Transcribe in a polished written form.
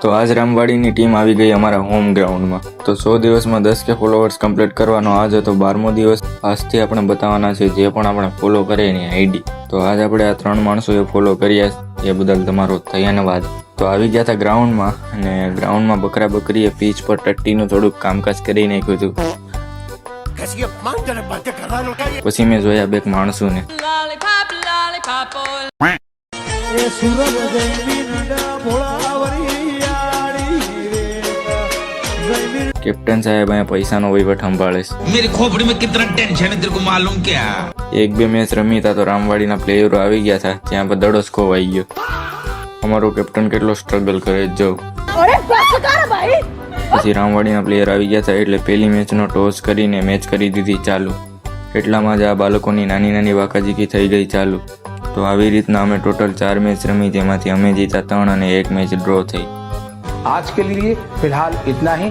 તો આજ રામવાડીની ટીમ આવી ગઈ અમારા હોમ ગ્રાઉન્ડમાં। તો 100 દિવસમાં 10K ફોલોઅર્સ કમ્પ્લીટ કરવાનો આજ હતો 12મો દિવસ। આજથી આપણે બતાવવાના છે જે પણ આપણે ફોલો કરે એની આઈડી। તો આજ આપણે આ 3 માણસોએ ફોલો કર્યા, એ બદલ તમારો ધન્યવાદ। તો આવી ગયા હતા ગ્રાઉન્ડમાં, અને ગ્રાઉન્ડમાં બકરા બકરીએ પીચ પર ટટ્ટીનું થોડુંક કામકાજ કરી નાખ્યું હતું। પછી મેં જોયા બે માણસોને। कैप्टन साहब અહીંયા પૈસાનો વહીવટ સંભાળે છે। मेरी खोपड़ी में कितना टेंशन है तेरे को मालूम क्या? એક બે મેચ રમી હતા તો રામવાડીના પ્લેયરો આવી ગયા હતા, ત્યાં પર દડો ખોવાઈ ગયો। અમારો કેપ્ટન કેટલો સ્ટ્રગલ કરે જો। પછી રામવાડીના પ્લેયર આવી ગયા હતા એટલે પહેલી મેચનો ટોસ કરીને મેચ કરી દીધી ચાલુ। એટલામાં જ આ બાળકોની નાની નાની વાકાજીકી થઈ ગઈ ચાલુ। તો આવી રીતના અમે ટોટલ 4 મેચ રમી, જેમાંથી અમે જીતા 3 અને 1 મેચ ડ્રો થઈ। आज के लिए फिलहाल इतना ही।